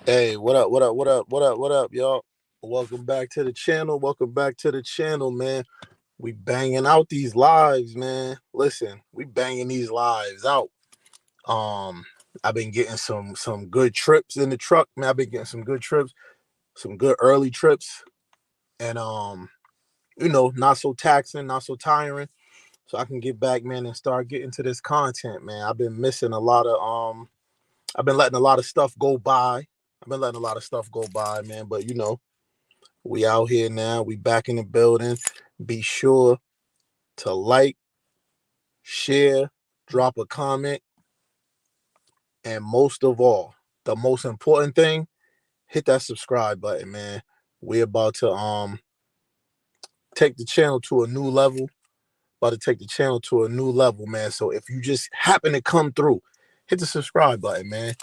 Hey, what up? What up? What up? What up? What up, y'all? Welcome back to the channel. Welcome back to the channel, man. We banging out these lives, man. Listen, we banging these lives out. Um, I've been getting some good trips in the truck, man. I've been getting some good trips, some good early trips, and not so taxing, not so tiring. So I can get back, man, and start getting to this content, man. I've been missing a lot of I've been letting a lot of stuff go by. I've been letting a lot of stuff go by, man. But we out here now. We back in the building. Be sure to like, share, drop a comment, and most of all, the most important thing, hit that subscribe button, man. We're about to take the channel to a new level. About to take the channel to a new level, man. So if you just happen to come through, hit the subscribe button, man.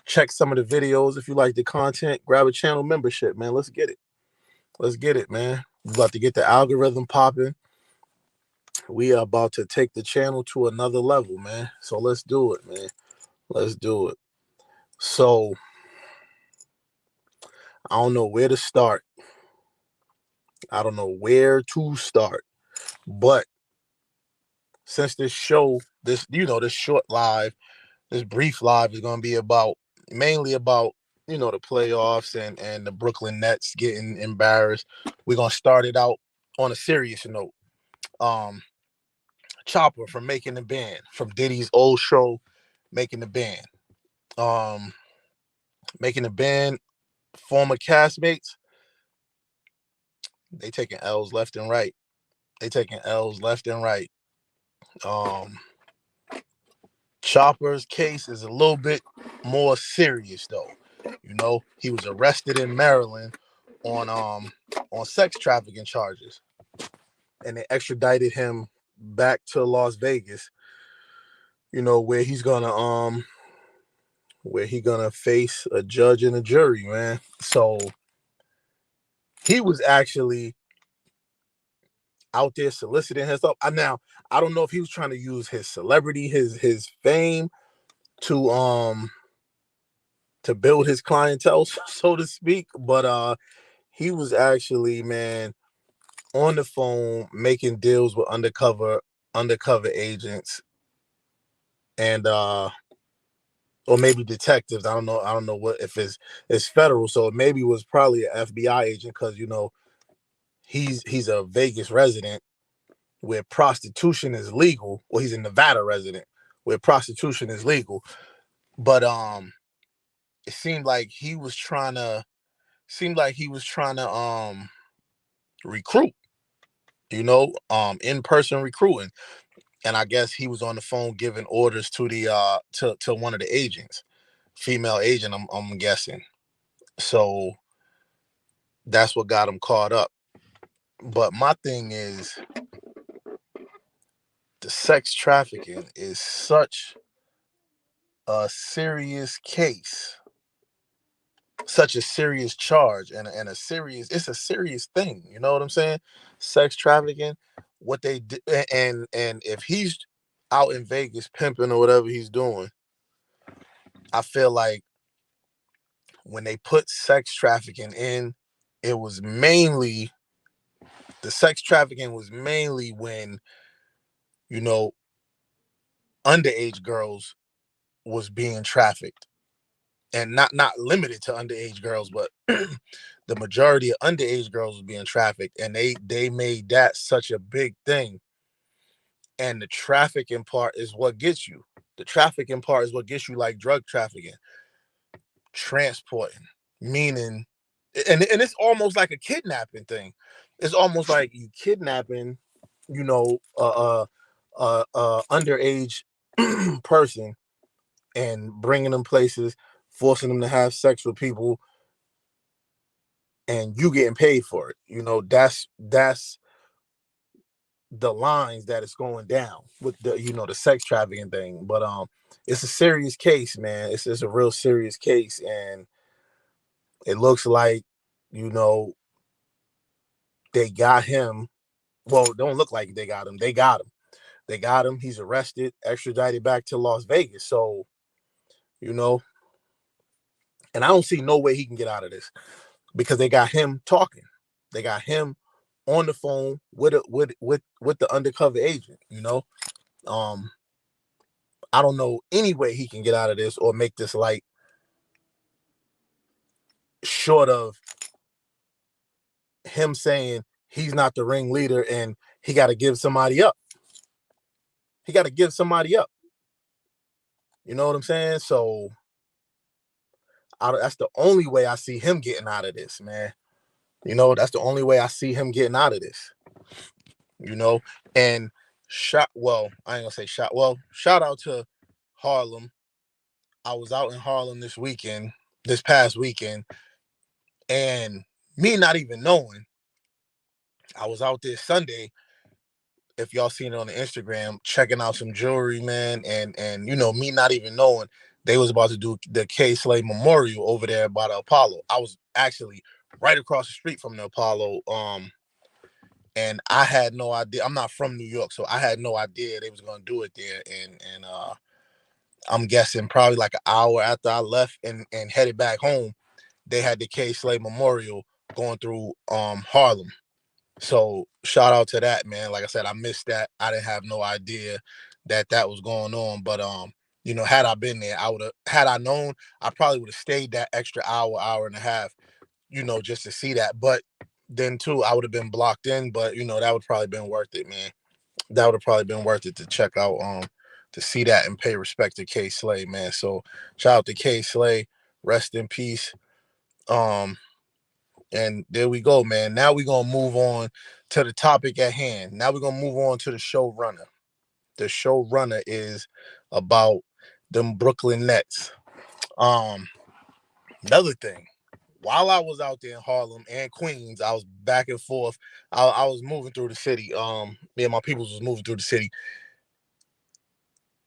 Check some of the videos if you like the content. Grab a channel membership, man. Let's get it. Let's get it, man. We're about to get the algorithm popping. We are about to take the channel to another level, man. So let's do it, man. Let's do it. So I don't know where to start. I don't know where to start. But since this show, this short live, this brief live is gonna be about mainly about the playoffs and the Brooklyn Nets getting embarrassed. We're gonna start it out on a serious note. Um Chopper from Making the Band, from Diddy's old show, Making the Band. Um Making the Band, former castmates, they taking L's left and right. They taking L's left and right. Um Chopper's case is a little bit more serious though. He was arrested in Maryland on sex trafficking charges, and they extradited him back to Las Vegas, where he gonna face a judge and a jury, man. So he was actually out there soliciting his stuff. Now I don't know if he was trying to use his celebrity, his fame to build his clientele, so to speak. But he was actually, man, on the phone making deals with undercover agents and or maybe detectives. I don't know what, if it's federal, so it maybe was probably an FBI agent, because he's a Vegas resident where prostitution is legal. Well, he's a Nevada resident where prostitution is legal. But it seemed like he was trying to recruit, in person recruiting. And I guess he was on the phone giving orders to the to one of the agents, female agent, I'm guessing. So that's what got him caught up. But my thing is, the sex trafficking is such a serious case, such a serious charge, and it's a serious thing. You know what I'm saying? Sex trafficking, what they did, and if he's out in Vegas pimping or whatever he's doing, I feel like when they put sex trafficking in, it was mainly the sex trafficking was mainly when you know underage girls was being trafficked, and not limited to underage girls, but the majority of underage girls was being trafficked, and they made that such a big thing. And the trafficking part is what gets you. The trafficking part is what gets you, like drug trafficking, transporting, meaning, and it's almost like a kidnapping thing. It's almost like you kidnapping, you know, underage person, and bringing them places, forcing them to have sex with people, and you getting paid for it. That's the lines that it's going down with the sex trafficking thing. But it's a serious case, man. It's a real serious case, and it looks like you know they got him. Well, it don't look like they got him. They got him. They got him. He's arrested, extradited back to Las Vegas. So you know And I don't see no way he can get out of this because they got him talking. They got him on the phone with the undercover agent, you know? I don't know any way he can get out of this or make this light short of him saying he's not the ringleader and he got to give somebody up. He got to give somebody up. You know what I'm saying? So that's the only way I see him getting out of this, man. You know, that's the only way I see him getting out of this. You know, and I ain't gonna say shout out to Harlem. I was out in Harlem this past weekend, and me not even knowing, I was out there Sunday. If y'all seen it on the Instagram, checking out some jewelry, man, and you know, me not even knowing they was about to do the K Slay Memorial over there by the Apollo. I was actually right across the street from the Apollo, and I had no idea. I'm not from New York, so I had no idea they was gonna do it there. And I'm guessing probably like an hour after I left and headed back home, they had the K Slay Memorial going through Harlem. So shout out to that, man. Like I said, I missed that. I didn't have no idea that was going on. But you know, had I been there, had I known, I probably would have stayed that extra hour and a half, you know, just to see that. But then too, I would have been blocked in, but you know, that would probably been worth it, man. That would have probably been worth it to check out to see that and pay respect to K Slay, man. So shout out to K Slay, rest in peace. And there we go, man. Now we're gonna move on to the topic at hand. Now we're gonna move on to the showrunner. The showrunner is about them Brooklyn Nets. Um, Another thing, while I was out there in Harlem and Queens, I was back and forth. I was moving through the city. Me and my peoples was moving through the city.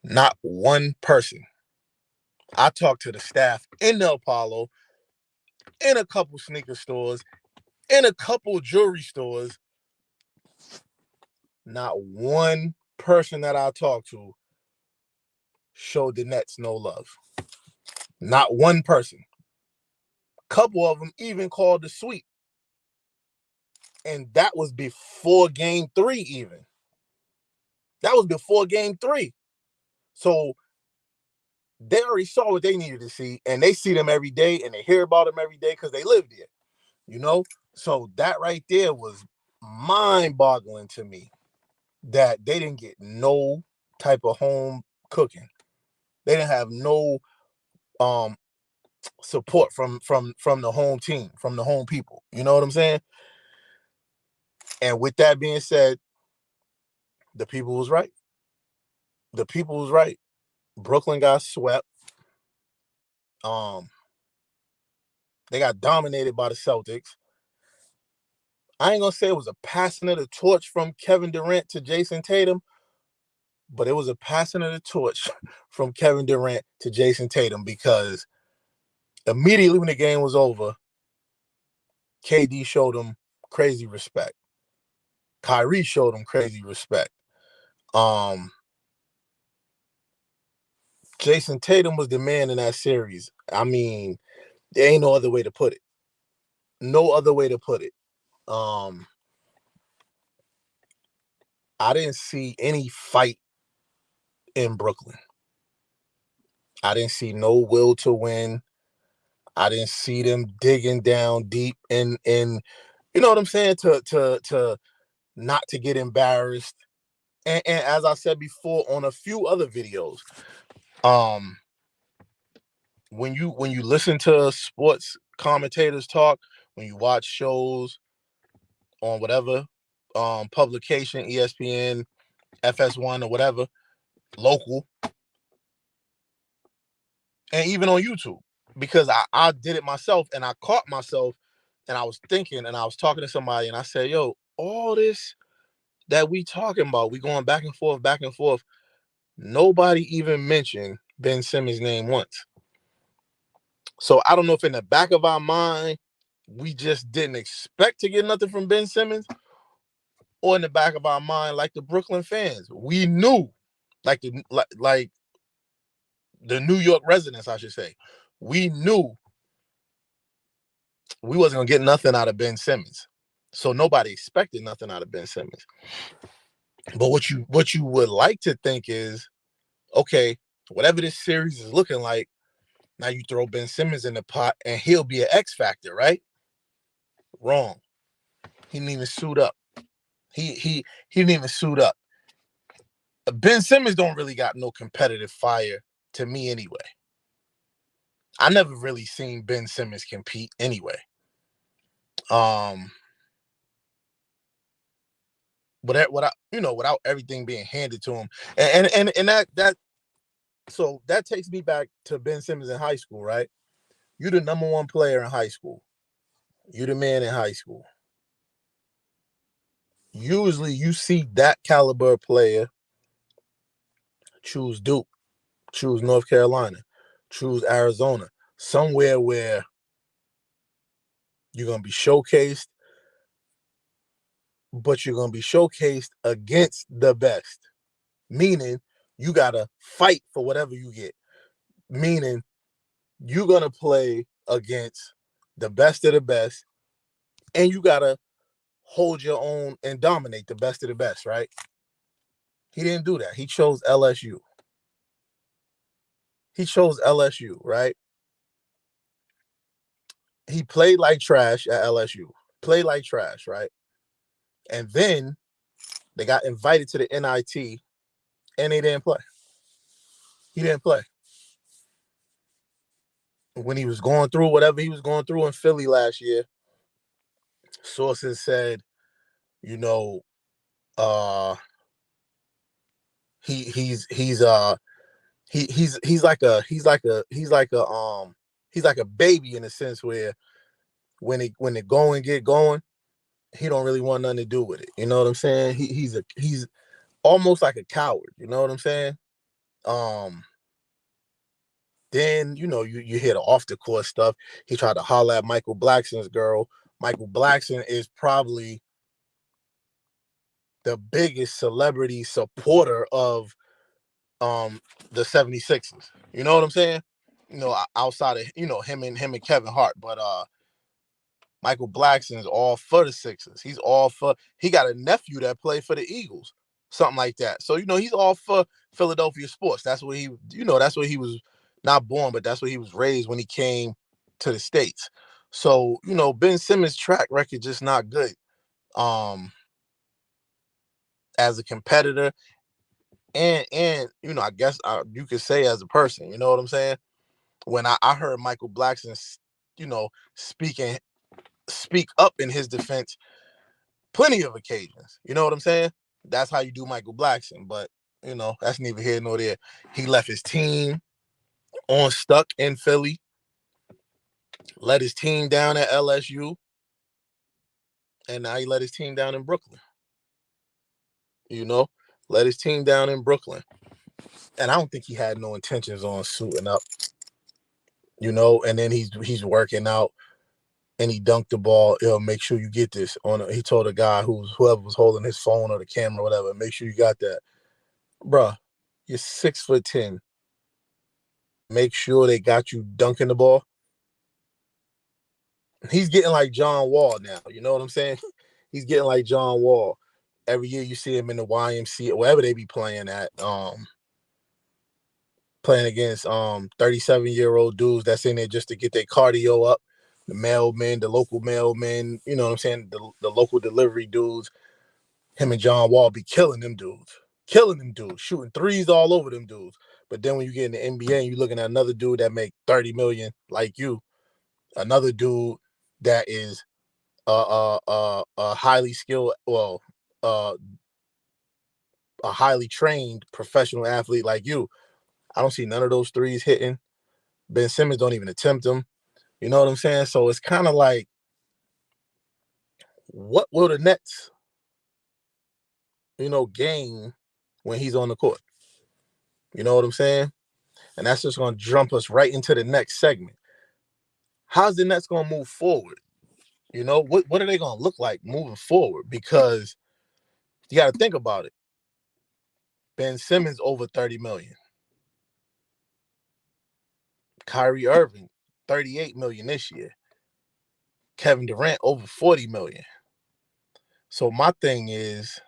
Not one person. I talked to the staff in the Apollo, in a couple sneaker stores, in a couple jewelry stores. Not one person that I talked to showed the Nets no love. Not one person. Couple of them even called the sweep. And that was before game 3 even. That was before game 3. So they already saw what they needed to see, and they see them every day, and they hear about them every day because they live there, you know? So that right there was mind-boggling to me, that they didn't get no type of home cooking. They didn't have no support from the home team, from the home people. You know what I'm saying? And with that being said, the people was right. The people was right. Brooklyn got swept. They got dominated by the Celtics. I ain't gonna say it was a passing of the torch from Kevin Durant to Jason Tatum, but it was a passing of the torch from Kevin Durant to Jason Tatum, because immediately when the game was over, KD showed him crazy respect. Kyrie showed him crazy respect. Jason Tatum was the man in that series. I mean, there ain't no other way to put it. No other way to put it. I didn't see any fight in Brooklyn. I didn't see no will to win. I didn't see them digging down deep in you know what I'm saying, to not to get embarrassed. And as I said before on a few other videos, when you listen to sports commentators talk, when you watch shows on whatever publication, ESPN, FS1 or whatever, local, and even on YouTube, because I did it myself and I caught myself, and I was thinking, and I was talking to somebody, and I said, yo, all this that we talking about, we going back and forth, nobody even mentioned Ben Simmons' name once. So I don't know if in the back of our mind we just didn't expect to get nothing from Ben Simmons, or in the back of our mind, like the Brooklyn fans, we knew, like the New York residents, I should say, we knew we wasn't gonna get nothing out of Ben Simmons. So nobody expected nothing out of Ben Simmons. But what you would like to think is, okay, whatever this series is looking like, now you throw Ben Simmons in the pot and he'll be an X factor, right? Wrong. He didn't even suit up. He didn't even suit up. Ben Simmons don't really got no competitive fire to me anyway. I never really seen Ben Simmons compete anyway. Without everything being handed to him, and that so that takes me back to Ben Simmons in high school, right? You the number one player in high school. You the man in high school. Usually, you see that caliber player choose Duke, choose North Carolina, choose Arizona, somewhere where you're gonna be showcased, but you're gonna be showcased against the best. Meaning, you gotta fight for whatever you get. Meaning, you're gonna play against the best of the best, and you gotta hold your own and dominate the best of the best, right? He didn't do that. He chose LSU. He chose LSU, right? He played like trash at LSU. Played like trash, right? And then they got invited to the NIT and they didn't play. He didn't play. When he was going through whatever he was going through in Philly last year, sources said, you know, uh he he's he's like a baby in a sense where when the going get going, he don't really want nothing to do with it. You know what I'm saying? He's almost like a coward. You know what I'm saying? Um, then you hear the off the court stuff. He tried to holler at Michael Blackson's girl. Michael Blackson is probably the biggest celebrity supporter of the 76ers. You know what I'm saying? Outside of him and Kevin Hart, but Michael Blackson's all for the Sixers. He's all for. He got a nephew that played for the Eagles, something like that. So he's all for Philadelphia sports. That's where he was not born, but that's where he was raised when he came to the States. So Ben Simmons' track record just not good. As a competitor, and I guess you could say as a person. You know what I'm saying? When I heard Michael Blackson, speaking speak up in his defense plenty of occasions. You know what I'm saying? That's how you do Michael Blackson. But, that's neither here nor there. He left his team on stuck in Philly, let his team down at LSU, and now he let his team down in Brooklyn. You know, let his team down in Brooklyn. And I don't think he had no intentions on suiting up, and then he's working out and he dunked the ball. Make sure you get this he told a guy whoever was holding his phone or the camera or whatever, make sure you got that. Bruh, you're 6'10". Make sure they got you dunking the ball. He's getting like John Wall now. You know what I'm saying? He's getting like John Wall. Every year you see him in the YMCA, wherever they be playing at, playing against 37-year-old dudes that's in there just to get their cardio up. The mailmen, the local mailmen, you know what I'm saying? The local delivery dudes. Him and John Wall be killing them dudes. Shooting threes all over them dudes. But then when you get in the NBA and you're looking at another dude that make 30 million like you, another dude that is a highly skilled, uh, a highly trained professional athlete like you, I don't see none of those threes hitting. Ben Simmons don't even attempt them. You know what I'm saying? So it's kind of like, what will the Nets, gain when he's on the court? You know what I'm saying? And that's just going to jump us right into the next segment. How's the Nets going to move forward? What are they going to look like moving forward? Because you got to think about it. Ben Simmons over 30 million. Kyrie Irving, 38 million this year. Kevin Durant over 40 million. So my thing is,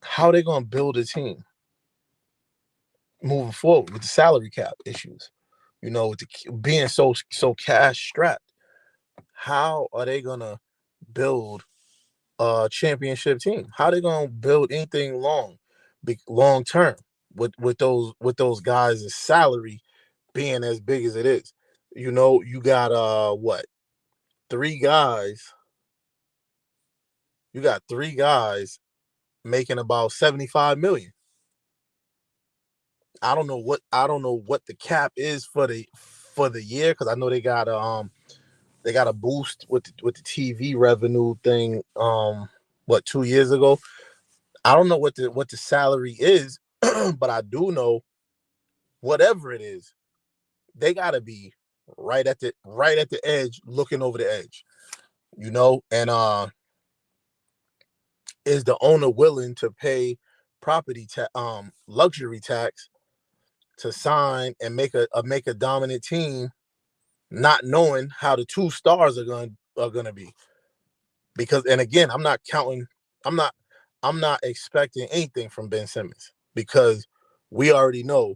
how they gonna build a team moving forward with the salary cap issues? With being so cash strapped, how are they gonna build a championship team? How are they gonna build anything long term with those guys' salary being as big as it is? You got what three guys? You got three guys making about 75 million. I don't know what the cap is for the year, because I know they got a boost with the TV revenue thing 2 years ago. I don't know what the salary is, but I do know whatever it is, they got to be right at the edge, looking over the edge, and is the owner willing to pay luxury tax to sign and make a dominant team, not knowing how the two stars are going to be? Because, and again, I'm not I'm not expecting anything from Ben Simmons, because we already know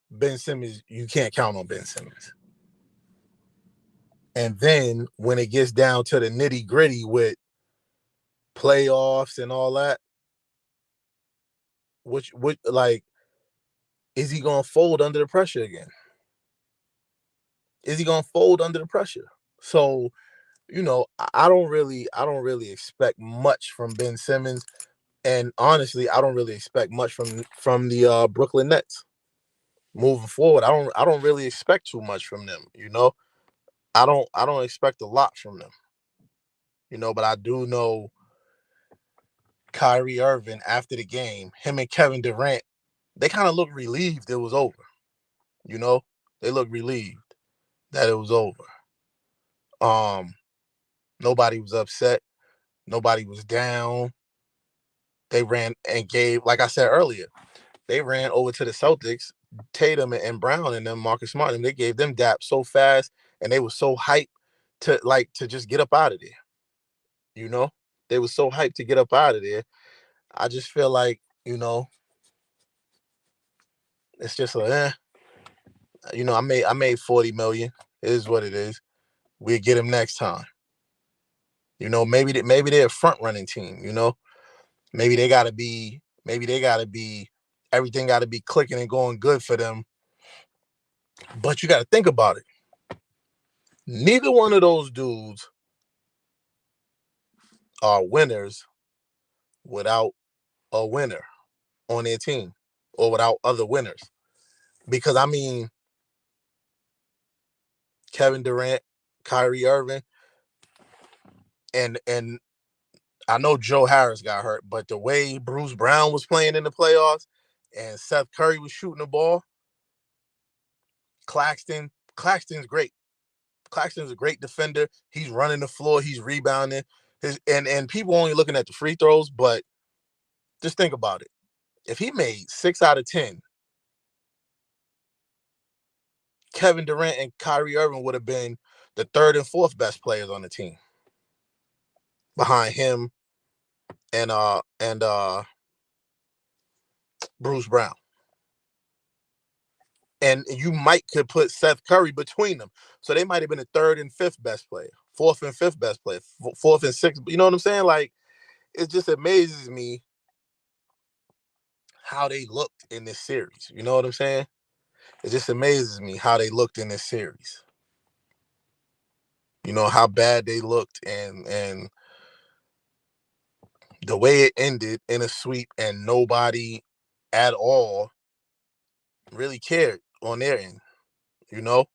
Ben Simmons, you can't count on Ben Simmons. And then when it gets down to the nitty gritty with playoffs and all that, which like, is he gonna fold under the pressure again? Is he gonna fold under the pressure? So, I don't really expect much from Ben Simmons, and honestly, I don't really expect much from the Brooklyn Nets moving forward. I don't really expect too much from them. I don't expect a lot from them. But I do know Kyrie Irving, after the game, him and Kevin Durant, they kind of looked relieved it was over. You know, they looked relieved that it was over. Um, Nobody was upset. Nobody was down. They ran and gave, like I said earlier, they ran over to the Celtics, Tatum and Brown and them, Marcus Smart, and they gave them dap so fast, and they were so hyped to just get up out of there. You know, they were so hyped to get up out of there. I just feel like, it's just I made 40 million. It is what it is. We'll get him next time. Maybe they're a front running team. Maybe they gotta be everything gotta be clicking and going good for them. But you gotta think about it. Neither one of those dudes are winners without a winner on their team, or without other winners. Because I mean, Kevin Durant, Kyrie Irving, and I know Joe Harris got hurt, but the way Bruce Brown was playing in the playoffs and Seth Curry was shooting the ball, Claxton's great. Claxton's a great defender. He's running the floor. He's rebounding. And people only looking at the free throws, but just think about it. If he made 6 out of 10, Kevin Durant and Kyrie Irving would have been the third and fourth best players on the team, behind him and Bruce Brown. And you might could put Seth Curry between them. So they might have been the third and fifth best player, fourth and fifth best player, fourth and sixth. You know what I'm saying? Like, it just amazes me how they looked in this series. You know what I'm saying? It just amazes me how they looked in this series. How bad they looked, and the way it ended in a sweep, and nobody at all really cared on their end. You know,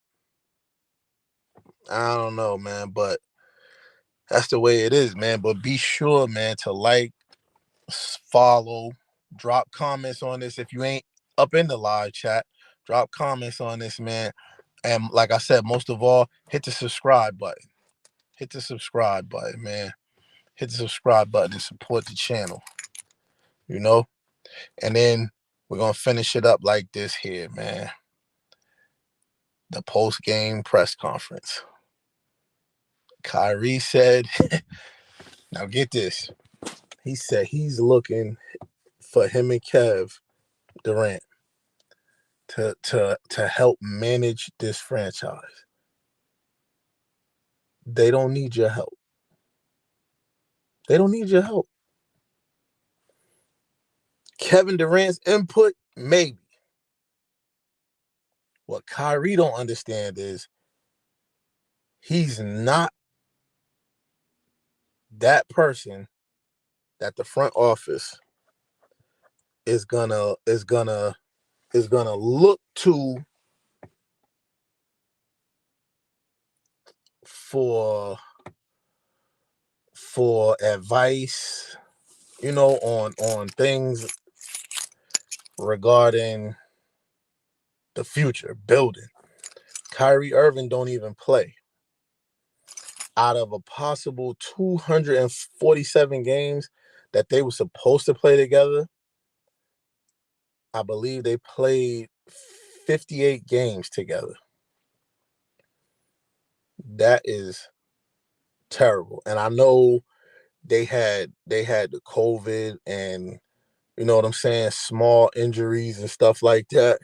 I don't know, man, but that's the way it is, man. But be sure, man, to like, follow, drop comments on this. If you ain't up in the live chat, drop comments on this, man. And like I said, most of all, hit the subscribe button. Hit the subscribe button, man. Hit the subscribe button and support the channel. You know? And then we're gonna finish it up like this here, man. The post-game press conference. Kyrie said, now get this. He said he's looking for him and Kev Durant to help manage this franchise. They don't need your help. They don't need your help. Kevin Durant's input, maybe. What Kyrie don't understand is he's not that person that the front office is gonna look to for advice, on things regarding the future, building. Kyrie Irving don't even play. Out of a possible 247 games that they were supposed to play together, I believe they played 58 games together. That is terrible. And I know they had the COVID and, you know what I'm saying, small injuries and stuff like that.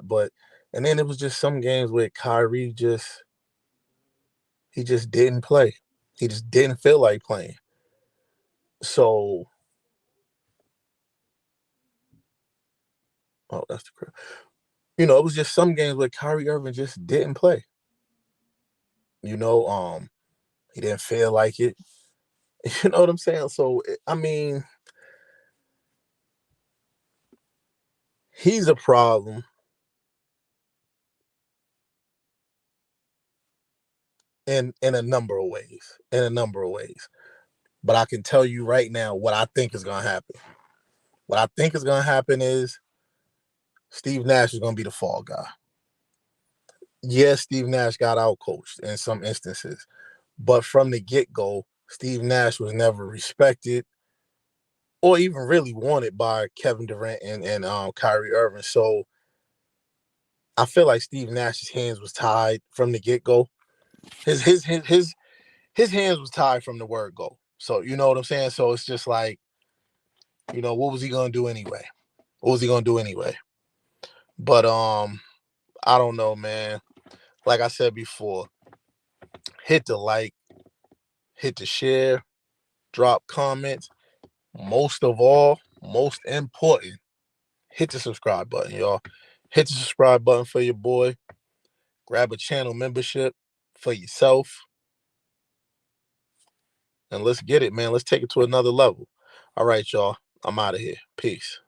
But and then it was just some games where Kyrie just didn't play. He just didn't feel like playing. So, that's the crap. It was just some games where Kyrie Irving just didn't play. He didn't feel like it. You know what I'm saying? So, I mean, he's a problem. In a number of ways. But I can tell you right now what I think is going to happen. What I think is going to happen is Steve Nash is going to be the fall guy. Yes, Steve Nash got outcoached in some instances. But from the get-go, Steve Nash was never respected or even really wanted by Kevin Durant and Kyrie Irving. So I feel like Steve Nash's hands was tied from the get-go. His hands was tied from the word go. So you know what I'm saying? So it's just like, what was he gonna do anyway? But I don't know, man. Like I said before, hit the like, hit the share, drop comments. Most of all, most important, hit the subscribe button, y'all. Hit the subscribe button for your boy. Grab a channel membership for yourself. And let's get it, man. Let's take it to another level. All right, y'all. I'm out of here. Peace.